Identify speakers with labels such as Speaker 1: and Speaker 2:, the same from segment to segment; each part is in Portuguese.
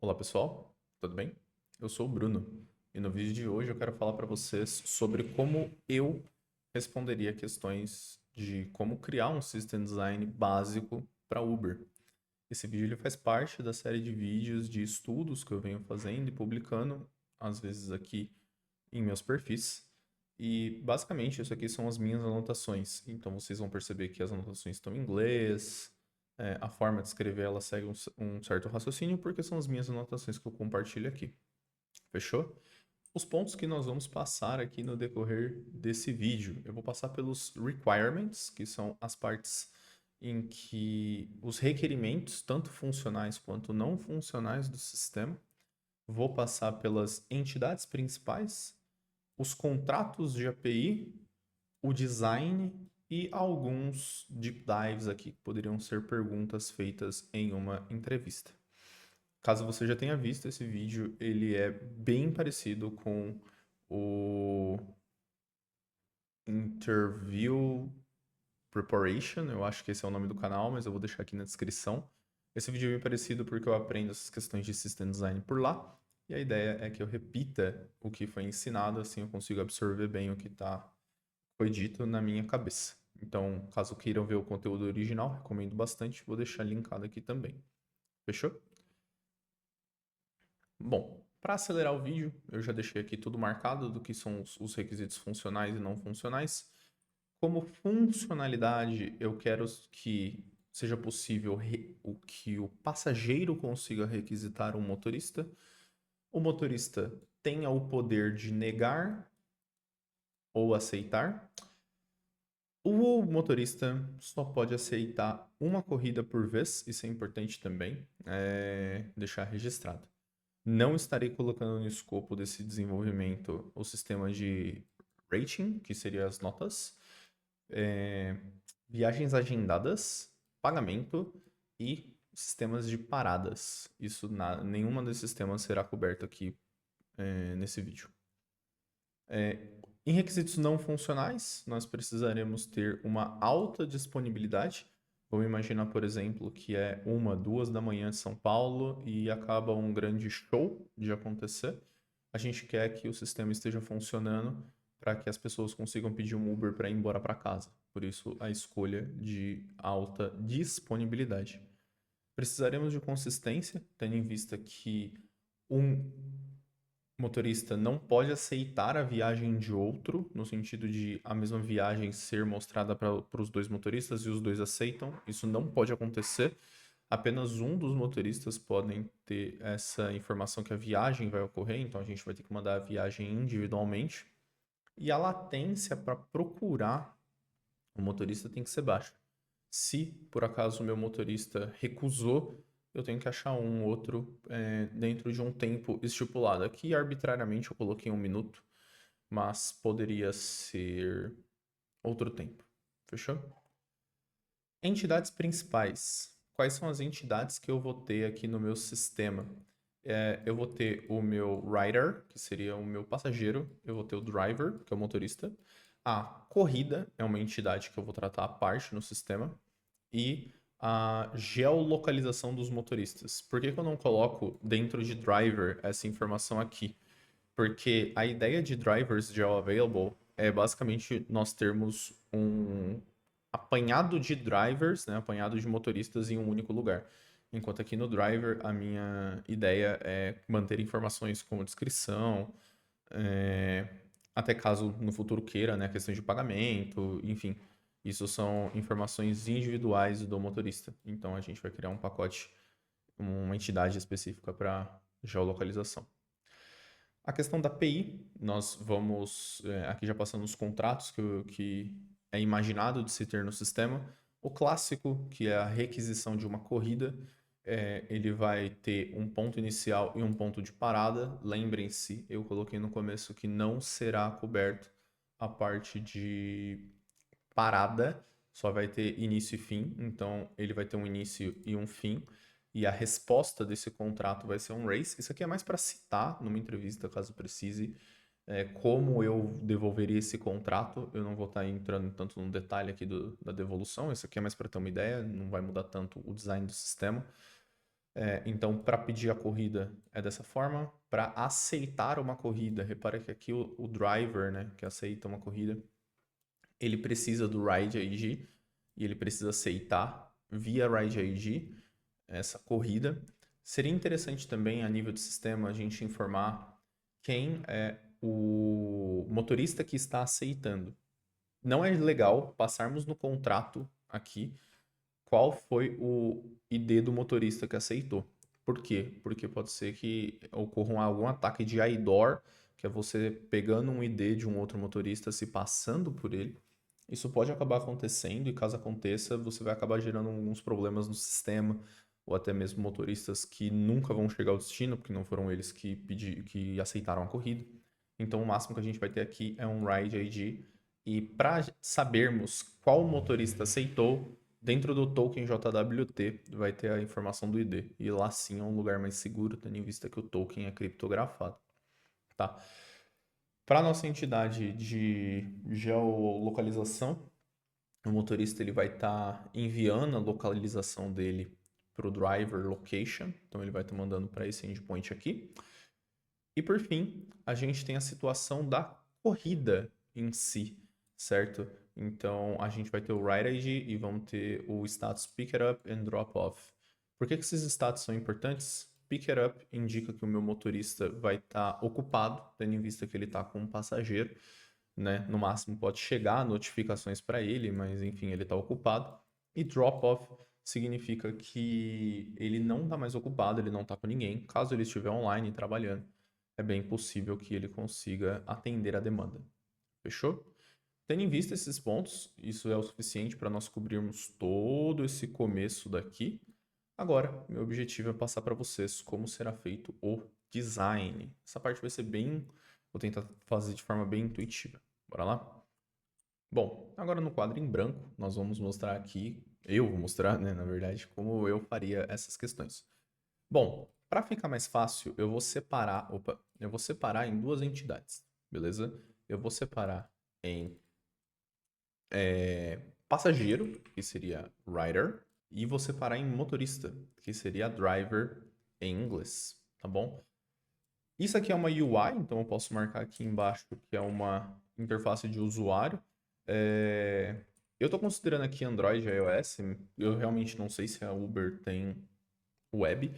Speaker 1: Olá pessoal, tudo bem? Eu sou o Bruno e no vídeo de hoje eu quero falar para vocês sobre como eu responderia questões de como criar um system design básico para Uber. Esse vídeo ele faz parte da série de vídeos de estudos que eu venho fazendo e publicando, às vezes aqui em meus perfis. E basicamente isso aqui são as minhas anotações. Então vocês vão perceber que as anotações estão em inglês, a forma de escrever ela segue um certo raciocínio, porque são as minhas anotações que eu compartilho aqui. Fechou? Os pontos que nós vamos passar aqui no decorrer desse vídeo. Eu vou passar pelos requirements, que são as partes em que os requerimentos, tanto funcionais quanto não funcionais do sistema. Vou passar pelas entidades principais, os contratos de API, o design e alguns deep dives aqui que poderiam ser perguntas feitas em uma entrevista. Caso você já tenha visto esse vídeo, ele é bem parecido com o Interview Preparation, eu acho que esse é o nome do canal, mas eu vou deixar aqui na descrição. Esse vídeo é bem parecido porque eu aprendo essas questões de system design por lá, e a ideia é que eu repita o que foi ensinado, assim eu consigo absorver bem o que foi dito na minha cabeça. Então, caso queiram ver o conteúdo original, recomendo bastante, vou deixar linkado aqui também. Fechou? Bom, para acelerar o vídeo, eu já deixei aqui tudo marcado do que são os requisitos funcionais e não funcionais. Como funcionalidade, eu quero que seja possível o que o passageiro consiga requisitar um motorista. O motorista tenha o poder de negar ou aceitar. O motorista só pode aceitar uma corrida por vez, isso é importante também, deixar registrado. Não estarei colocando no escopo desse desenvolvimento o sistema de rating, que seria as notas, é, viagens agendadas, pagamento e sistemas de paradas. Nenhuma desses sistemas será coberto aqui nesse vídeo. Em requisitos não funcionais, nós precisaremos ter uma alta disponibilidade. Vamos imaginar, por exemplo, que é 1, 2 da manhã de São Paulo e acaba um grande show de acontecer. A gente quer que o sistema esteja funcionando para que as pessoas consigam pedir um Uber para ir embora para casa. Por isso, a escolha de alta disponibilidade. Precisaremos de consistência, tendo em vista que um motorista não pode aceitar a viagem de outro, no sentido de a mesma viagem ser mostrada para os dois motoristas e os dois aceitam. Isso não pode acontecer. Apenas um dos motoristas podem ter essa informação que a viagem vai ocorrer, então a gente vai ter que mandar a viagem individualmente. E a latência para procurar o motorista tem que ser baixa. Se por acaso o meu motorista recusou, eu tenho que achar um outro dentro de um tempo estipulado. Aqui, arbitrariamente, eu coloquei 1 minuto, mas poderia ser outro tempo. Fechou? Entidades principais. Quais são as entidades que eu vou ter aqui no meu sistema? Eu vou ter o meu rider, que seria o meu passageiro. Eu vou ter o driver, que é o motorista. A corrida é uma entidade que eu vou tratar à parte no sistema e a geolocalização dos motoristas. Por que que eu não coloco dentro de driver essa informação aqui? Porque a ideia de drivers geo available é basicamente nós termos um apanhado de drivers, né, apanhado de motoristas em um único lugar. Enquanto aqui no driver a minha ideia é manter informações como descrição, é, até caso no futuro queira, né, questões de pagamento, enfim. Isso são informações individuais do motorista. Então a gente vai criar um pacote, uma entidade específica para geolocalização. A questão da API, nós vamos, aqui já passando os contratos que é imaginado de se ter no sistema. O clássico, que é a requisição de uma corrida, ele vai ter um ponto inicial e um ponto de parada. Lembrem-se, eu coloquei no começo que não será coberto a parte de parada, só vai ter início e fim, então ele vai ter um início e um fim, e a resposta desse contrato vai ser um race. Isso aqui é mais para citar numa entrevista, caso precise, como eu devolveria esse contrato. Eu não vou estar entrando tanto no detalhe aqui da devolução, isso aqui é mais para ter uma ideia, não vai mudar tanto o design do sistema. Então, para pedir a corrida é dessa forma. Para aceitar uma corrida, repara que aqui o driver, né, que aceita uma corrida, ele precisa do ride ID e ele precisa aceitar via ride ID essa corrida. Seria interessante também, a nível de sistema, a gente informar quem é o motorista que está aceitando. Não é legal passarmos no contrato aqui qual foi o ID do motorista que aceitou. Por quê? Porque pode ser que ocorra algum ataque de IDOR, que é você pegando um ID de um outro motorista, se passando por ele. Isso pode acabar acontecendo e caso aconteça, você vai acabar gerando alguns problemas no sistema, ou até mesmo motoristas que nunca vão chegar ao destino, porque não foram eles que aceitaram a corrida. Então, o máximo que a gente vai ter aqui é um Ride ID. E para sabermos qual motorista aceitou, dentro do token JWT vai ter a informação do ID. E lá sim é um lugar mais seguro, tendo em vista que o token é criptografado. Tá? Para a nossa entidade de geolocalização, o motorista ele vai estar enviando a localização dele para o driver location. Então ele vai estar mandando para esse endpoint aqui. E por fim, a gente tem a situação da corrida em si, certo? Então a gente vai ter o Ride ID e vamos ter o status Pick It Up and Drop Off. Por que esses status são importantes? Pick It Up indica que o meu motorista vai estar ocupado, tendo em vista que ele está com um passageiro, né? No máximo pode chegar notificações para ele, mas enfim, ele está ocupado. E Drop Off significa que ele não está mais ocupado, ele não está com ninguém. Caso ele estiver online trabalhando, é bem possível que ele consiga atender a demanda. Fechou? Tendo em vista esses pontos, isso é o suficiente para nós cobrirmos todo esse começo daqui. Agora, meu objetivo é passar para vocês como será feito o design. Essa parte vai ser bem... Vou tentar fazer de forma bem intuitiva. Bora lá? Bom, agora no quadro em branco, nós vamos mostrar aqui... Eu vou mostrar, né, na verdade, como eu faria essas questões. Bom, para ficar mais fácil, eu vou separar, eu vou separar em duas entidades, beleza? Eu vou separar em passageiro, que seria rider, e vou separar em motorista, que seria driver em inglês, tá bom? Isso aqui é uma UI, então eu posso marcar aqui embaixo que é uma interface de usuário. Eu estou considerando aqui Android e iOS, eu realmente não sei se a Uber tem web,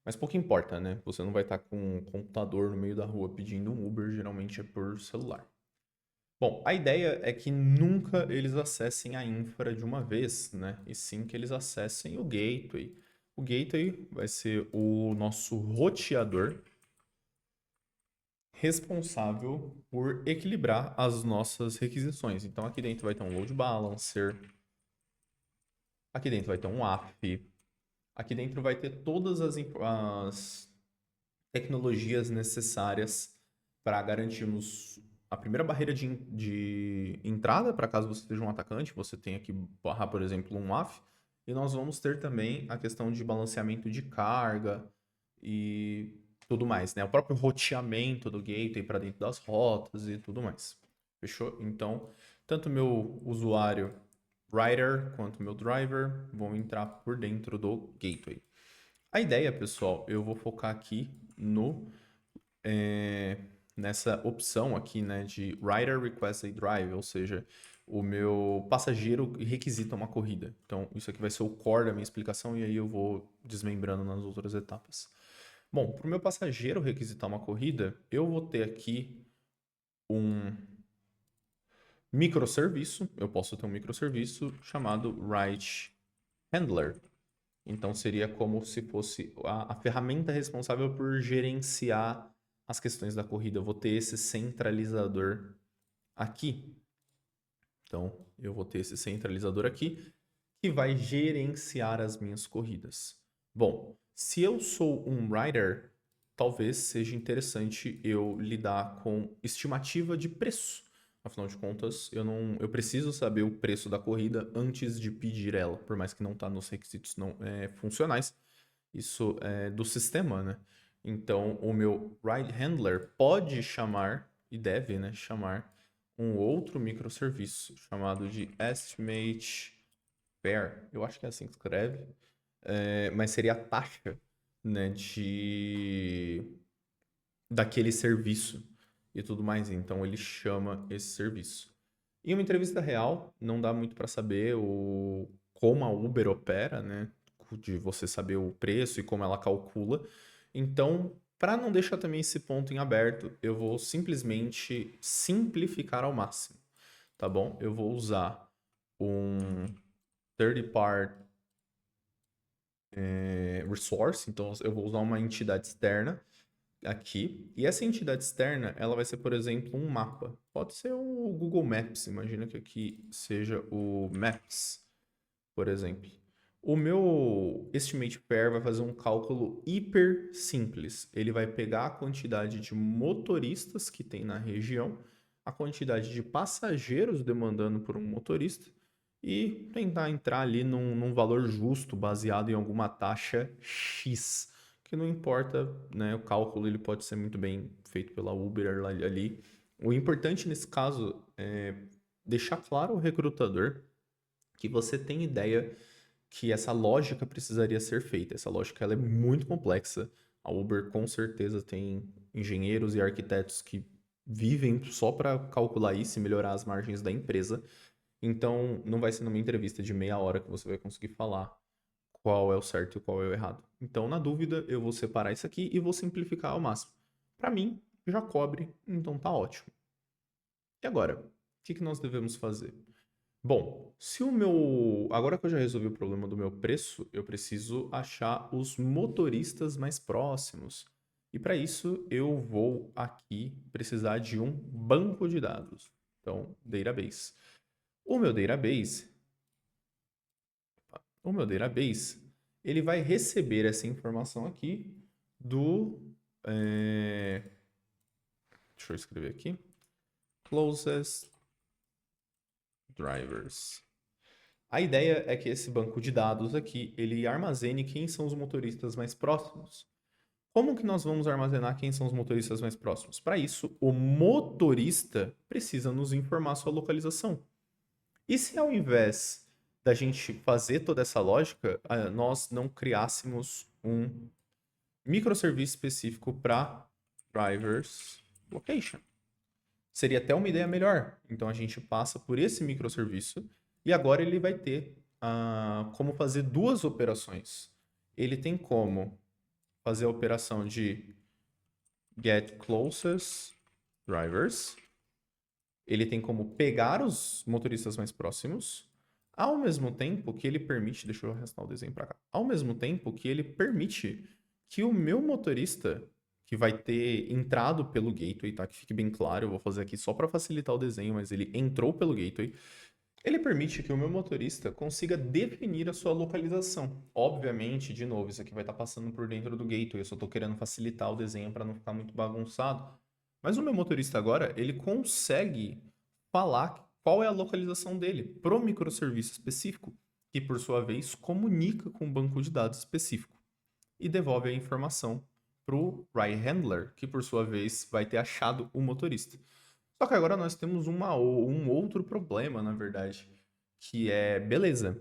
Speaker 1: mas pouco importa, né? Você não vai estar com um computador no meio da rua pedindo um Uber, geralmente é por celular. Bom, a ideia é que nunca eles acessem a infra de uma vez, né? E sim que eles acessem o gateway. O gateway vai ser o nosso roteador responsável por equilibrar as nossas requisições. Então aqui dentro vai ter um load balancer, aqui dentro vai ter um AF, aqui dentro vai ter todas as tecnologias necessárias para garantirmos a primeira barreira de entrada, para caso você seja um atacante, você tenha que barrar, por exemplo, um AF. E nós vamos ter também a questão de balanceamento de carga e tudo mais, né? O próprio roteamento do gateway para dentro das rotas e tudo mais. Fechou? Então, tanto meu usuário rider quanto meu driver vão entrar por dentro do gateway. A ideia, pessoal, eu vou focar aqui no nessa opção aqui, né, de Rider Request a Drive, ou seja, o meu passageiro requisita uma corrida. Então, isso aqui vai ser o core da minha explicação e aí eu vou desmembrando nas outras etapas. Bom, para o meu passageiro requisitar uma corrida, eu vou ter aqui um microserviço. Eu posso ter um microserviço chamado Ride Handler. Então, seria como se fosse a ferramenta responsável por gerenciar as questões da corrida. Eu vou ter esse centralizador aqui. Então, eu vou ter esse centralizador aqui que vai gerenciar as minhas corridas. Bom, se eu sou um rider, talvez seja interessante eu lidar com estimativa de preço. Afinal de contas, eu preciso saber o preço da corrida antes de pedir ela, por mais que não está nos requisitos funcionais. Isso é do sistema, né? Então, o meu ride handler pode chamar, e deve, né, chamar um outro microserviço chamado de estimate fare. Eu acho que é assim que escreve, mas seria a taxa né, daquele serviço e tudo mais. Então ele chama esse serviço. Em uma entrevista real, não dá muito para saber como a Uber opera, né? De você saber o preço e como ela calcula. Então, para não deixar também esse ponto em aberto, eu vou simplesmente simplificar ao máximo, tá bom? Eu vou usar um third party resource, então eu vou usar uma entidade externa aqui. E essa entidade externa, ela vai ser, por exemplo, um mapa. Pode ser o Google Maps. Imagina que aqui seja o Maps, por exemplo. O meu Estimate Pair vai fazer um cálculo hiper simples. Ele vai pegar a quantidade de motoristas que tem na região, a quantidade de passageiros demandando por um motorista e tentar entrar ali num valor justo, baseado em alguma taxa X, que não importa, né? O cálculo ele pode ser muito bem feito pela Uber ali. O importante nesse caso é deixar claro ao recrutador que você tem ideia que essa lógica precisaria ser feita. Essa lógica ela é muito complexa. A Uber com certeza tem engenheiros e arquitetos que vivem só para calcular isso e melhorar as margens da empresa. Então, não vai ser numa entrevista de meia hora que você vai conseguir falar qual é o certo e qual é o errado. Então, na dúvida, eu vou separar isso aqui e vou simplificar ao máximo. Para mim, já cobre, então tá ótimo. E agora, o que nós devemos fazer? Bom, se o meu. Agora que eu já resolvi o problema do meu preço, eu preciso achar os motoristas mais próximos. E para isso, eu vou aqui precisar de um banco de dados. Então, database. O meu database, o meu database, ele vai receber essa informação aqui do. Deixa eu escrever aqui. Closest drivers. A ideia é que esse banco de dados aqui, ele armazene quem são os motoristas mais próximos. Como que nós vamos armazenar quem são os motoristas mais próximos? Para isso, o motorista precisa nos informar sua localização. E se ao invés da gente fazer toda essa lógica, nós não criássemos um microserviço específico para drivers location? Seria até uma ideia melhor. Então a gente passa por esse microserviço e agora ele vai ter como fazer duas operações. Ele tem como fazer a operação de get closest drivers. Ele tem como pegar os motoristas mais próximos, ao mesmo tempo que ele permite, deixa eu arrastar o desenho para cá, ao mesmo tempo que ele permite que o meu motorista, que vai ter entrado pelo gateway, tá? Que fique bem claro, eu vou fazer aqui só para facilitar o desenho, mas ele entrou pelo gateway. Ele permite que o meu motorista consiga definir a sua localização. Obviamente, de novo, isso aqui vai estar passando por dentro do gateway, eu só estou querendo facilitar o desenho para não ficar muito bagunçado. Mas o meu motorista agora, ele consegue falar qual é a localização dele pro microserviço específico, que por sua vez comunica com um banco de dados específico e devolve a informação pro ride handler, que por sua vez vai ter achado o motorista. Só que agora nós temos um outro problema, na verdade, que é, beleza,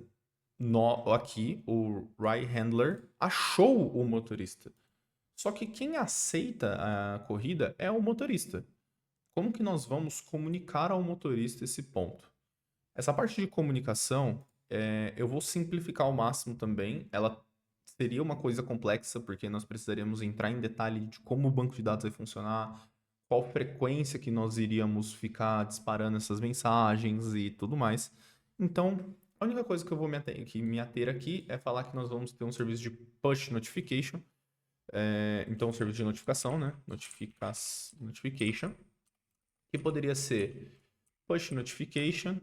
Speaker 1: aqui o ride handler achou o motorista. Só que quem aceita a corrida é o motorista. Como que nós vamos comunicar ao motorista esse ponto? Essa parte de comunicação, eu vou simplificar ao máximo também. Ela seria uma coisa complexa, porque nós precisaríamos entrar em detalhe de como o banco de dados vai funcionar, qual frequência que nós iríamos ficar disparando essas mensagens e tudo mais. Então, a única coisa que eu vou me ater aqui é falar que nós vamos ter um serviço de push notification. Então, um serviço de notificação, né? Notification, que poderia ser push notification,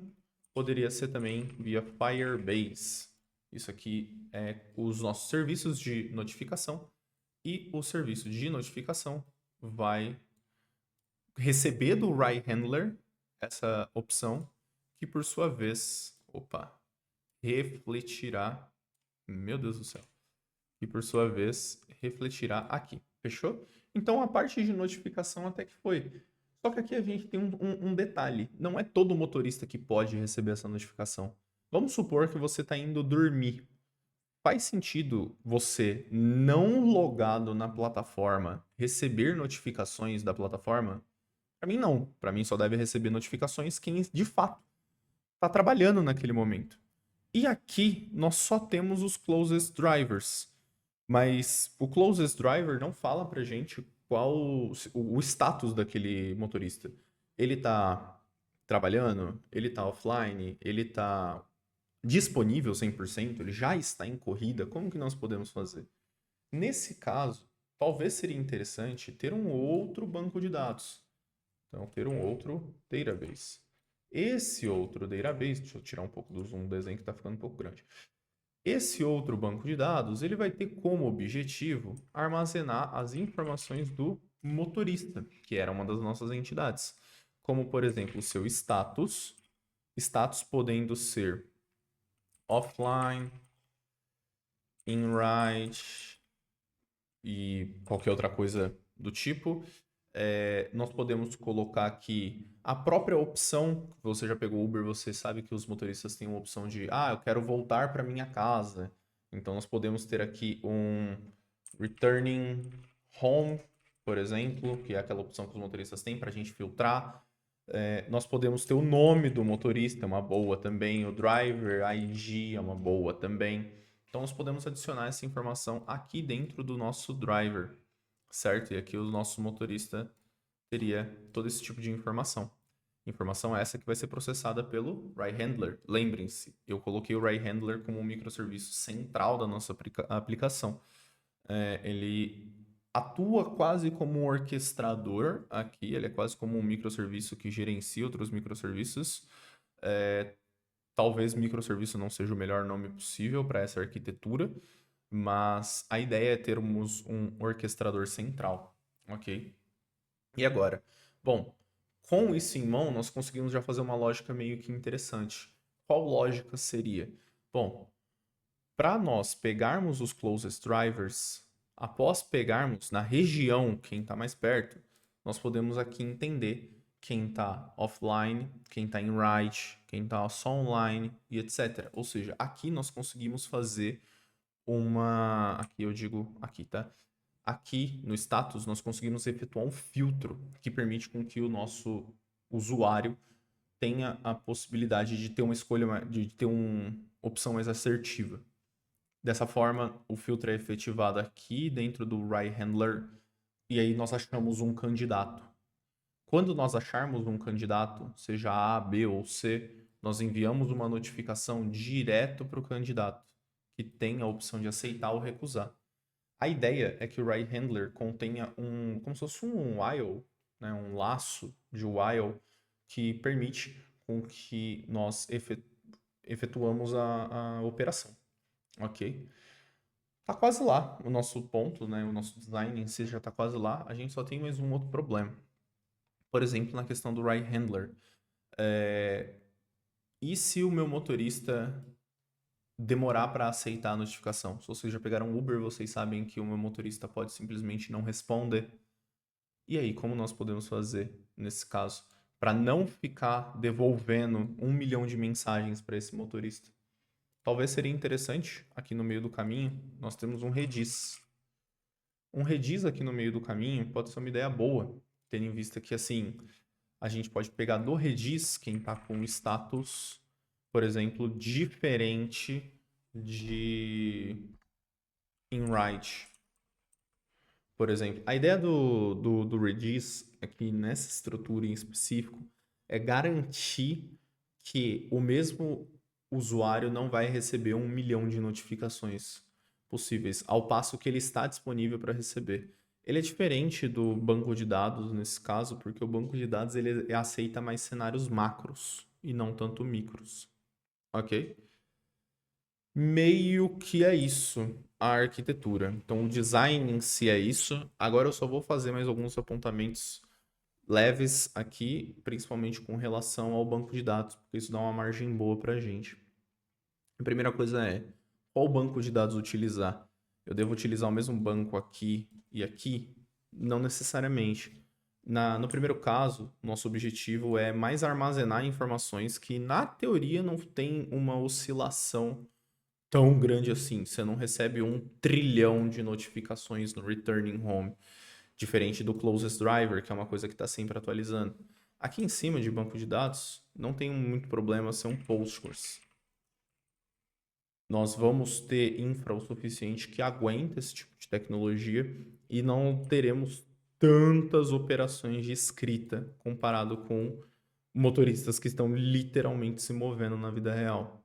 Speaker 1: poderia ser também via Firebase. Isso aqui é os nossos serviços de notificação e o serviço de notificação vai receber do Ride Handler essa opção que por sua vez, refletirá, meu Deus do céu, que por sua vez refletirá aqui, fechou? Então a parte de notificação até que foi. Só que aqui a gente tem um detalhe, não é todo motorista que pode receber essa notificação. Vamos supor que você está indo dormir Faz sentido você não logado na plataforma receber notificações da plataforma? Para mim, não. Para mim, só deve receber notificações quem de fato está trabalhando naquele momento. E aqui nós só temos os closest drivers. Mas o closest driver não fala pra gente qual o status daquele motorista. Ele tá trabalhando? Ele tá offline? Ele tá disponível 100%? Ele já está em corrida? Como que nós podemos fazer? Nesse caso, talvez seria interessante ter um outro banco de dados. Então, ter um outro database. Esse outro database, deixa eu tirar um pouco do zoom do desenho que está ficando um pouco grande. Esse outro banco de dados, ele vai ter como objetivo armazenar as informações do motorista, que era uma das nossas entidades. Como, por exemplo, o seu status podendo ser offline, in ride e qualquer outra coisa do tipo. Nós podemos colocar aqui a própria opção. Você já pegou Uber, você sabe que os motoristas têm uma opção de eu quero voltar para minha casa. Então nós podemos ter aqui um returning home, por exemplo, que é aquela opção que os motoristas têm para a gente filtrar. Nós podemos ter o nome do motorista, é uma boa também, o driver ID é uma boa também. Então nós podemos adicionar essa informação aqui dentro do nosso driver, certo? E aqui o nosso motorista teria todo esse tipo de informação. Informação essa que vai ser processada pelo Ride Handler. Lembrem-se, eu coloquei o Ride Handler como um microserviço central da nossa aplicação. Ele atua quase como um orquestrador aqui, ele é quase como um microserviço que gerencia outros microserviços. Talvez microserviço não seja o melhor nome possível para essa arquitetura, mas a ideia é termos um orquestrador central, ok? E agora? Bom, com isso em mão, nós conseguimos já fazer uma lógica meio que interessante. Qual lógica seria? Bom, para nós pegarmos os closest drivers, após pegarmos na região quem está mais perto, nós podemos aqui entender quem está offline, quem está em ride, quem está só online e etc. Ou seja, aqui nós conseguimos fazer uma. Aqui eu digo. Aqui, tá? Aqui no status, nós conseguimos efetuar um filtro que permite com que o nosso usuário tenha a possibilidade de ter uma escolha, de ter uma opção mais assertiva. Dessa forma, o filtro é efetivado aqui dentro do Ride Handler e aí nós achamos um candidato. Quando nós acharmos um candidato, seja A, B ou C, nós enviamos uma notificação direto para o candidato, que tem a opção de aceitar ou recusar. A ideia é que o Ride Handler contenha como se fosse um while, né, um laço de while que permite com que nós efetuamos a operação, ok? Tá quase lá o nosso ponto, né, o nosso design em si já está quase lá, a gente só tem mais um outro problema. Por exemplo, na questão do Ride Handler. E se o meu motorista demorar para aceitar a notificação? Se vocês já pegaram Uber, vocês sabem que o meu motorista pode simplesmente não responder. E aí, como nós podemos fazer nesse caso para não ficar devolvendo 1 milhão de mensagens para esse motorista? Talvez seria interessante, aqui no meio do caminho, nós temos um Redis. Um Redis aqui no meio do caminho pode ser uma ideia boa, tendo em vista que, assim, a gente pode pegar do Redis quem está com status, por exemplo, diferente de InRide. Por exemplo, a ideia do Redis aqui nessa estrutura em específico é garantir que o mesmo usuário não vai receber 1 milhão de notificações possíveis, ao passo que ele está disponível para receber. Ele é diferente do banco de dados nesse caso, porque o banco de dados ele aceita mais cenários macros e não tanto micros, ok? Meio que é isso a arquitetura. Então, o design em si é isso. Agora eu só vou fazer mais alguns apontamentos leves aqui, principalmente com relação ao banco de dados, porque isso dá uma margem boa para a gente. A primeira coisa é, qual banco de dados utilizar? Eu devo utilizar o mesmo banco aqui e aqui? Não necessariamente. No primeiro caso, nosso objetivo é mais armazenar informações que, na teoria, não tem uma oscilação tão grande assim. Você não recebe 1 trilhão de notificações no Returning Home, diferente do Closest Driver, que é uma coisa que está sempre atualizando. Aqui em cima de banco de dados, não tem muito problema ser um Postgres. Nós vamos ter infra o suficiente que aguenta esse tipo de tecnologia e não teremos tantas operações de escrita comparado com motoristas que estão literalmente se movendo na vida real.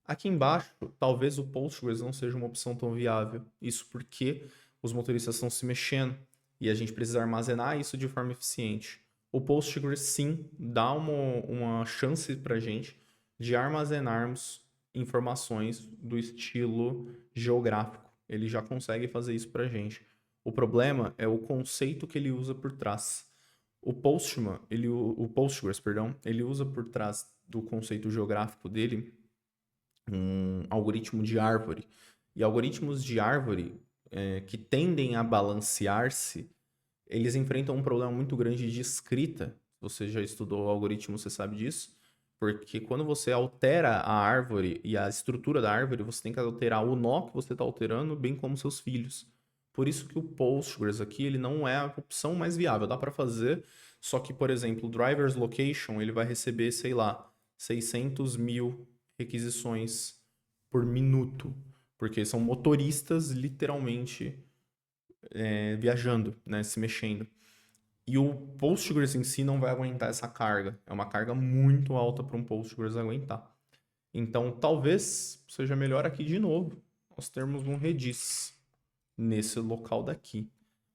Speaker 1: Aqui embaixo, talvez o Postgres não seja uma opção tão viável. Isso porque os motoristas estão se mexendo e a gente precisa armazenar isso de forma eficiente. O Postgres, sim, dá uma chance para a gente de armazenarmos informações do estilo geográfico. Ele já consegue fazer isso para a gente. O problema é o conceito que ele usa por trás. O Postgres, perdão, ele usa por trás do conceito geográfico dele um algoritmo de árvore. E algoritmos de árvore que tendem a balancear-se, eles enfrentam um problema muito grande de escrita. Você já estudou algoritmo, você sabe disso. Porque quando você altera a árvore e a estrutura da árvore, você tem que alterar o nó que você está alterando, bem como seus filhos. Por isso que o Postgres aqui, ele não é a opção mais viável. Dá para fazer, só que, por exemplo, o Driver's Location, ele vai receber, sei lá, 600 mil requisições por minuto. Porque são motoristas, literalmente, viajando, né, se mexendo. E o Postgres em si não vai aguentar essa carga. É uma carga muito alta para um Postgres aguentar. Então, talvez seja melhor aqui de novo nós termos um Redis nesse local daqui.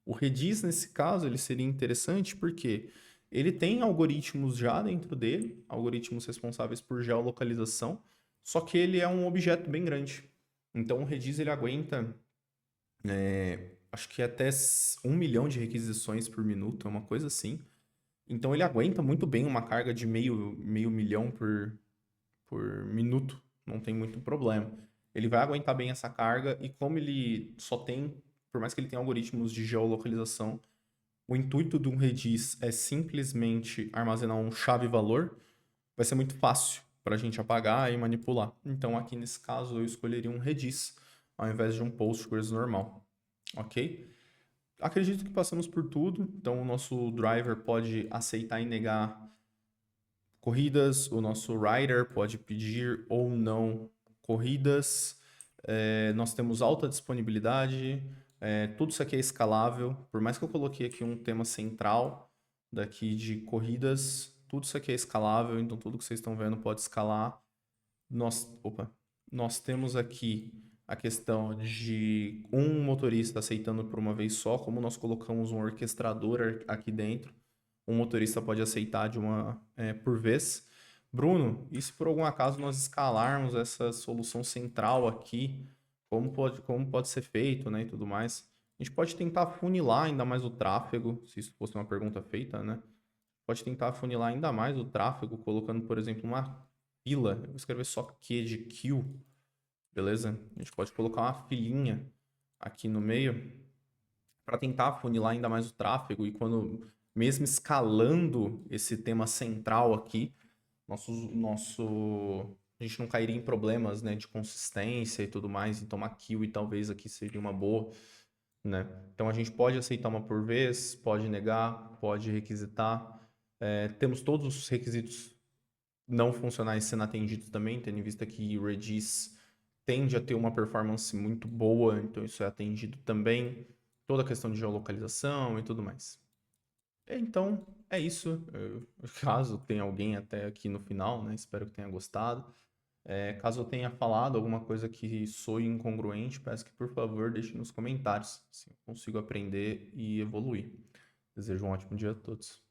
Speaker 1: O Redis, nesse caso, ele seria interessante porque ele tem algoritmos já dentro dele, algoritmos responsáveis por geolocalização, só que ele é um objeto bem grande. Então, o Redis ele aguenta acho que até 1 milhão de requisições por minuto, é uma coisa assim. Então ele aguenta muito bem uma carga de meio milhão por minuto, não tem muito problema. Ele vai aguentar bem essa carga e como ele só tem, por mais que ele tenha algoritmos de geolocalização, o intuito de um Redis é simplesmente armazenar um chave-valor, vai ser muito fácil para a gente apagar e manipular. Então aqui nesse caso eu escolheria um Redis ao invés de um Postgres normal. Ok? Acredito que passamos por tudo, então o nosso driver pode aceitar e negar corridas, o nosso writer pode pedir ou não corridas, nós temos alta disponibilidade, tudo isso aqui é escalável, por mais que eu coloquei aqui um tema central daqui de corridas, tudo isso aqui é escalável, então tudo que vocês estão vendo pode escalar. Nós temos aqui a questão de um motorista aceitando por uma vez só, como nós colocamos um orquestrador aqui dentro, um motorista pode aceitar por vez. Bruno, e se por algum acaso nós escalarmos essa solução central aqui, como pode ser feito, né, e tudo mais? A gente pode tentar funilar ainda mais o tráfego, se isso fosse uma pergunta feita, né? Pode tentar funilar ainda mais o tráfego, colocando, por exemplo, uma fila. Eu vou escrever só Q de queue, beleza? A gente pode colocar uma filinha aqui no meio para tentar funilar ainda mais o tráfego e quando, mesmo escalando esse tema central aqui, a gente não cairia em problemas, né, de consistência e tudo mais, então uma queue talvez aqui seria uma boa, né? Então a gente pode aceitar uma por vez, pode negar, pode requisitar. Temos todos os requisitos não funcionais sendo atendidos também, tendo em vista que o Redis tende a ter uma performance muito boa, então isso é atendido também. Toda a questão de geolocalização e tudo mais. Então, é isso. Caso tenha alguém até aqui no final, né? Espero que tenha gostado. Caso eu tenha falado alguma coisa que soe incongruente, peço que, por favor, deixe nos comentários. Assim eu consigo aprender e evoluir. Desejo um ótimo dia a todos.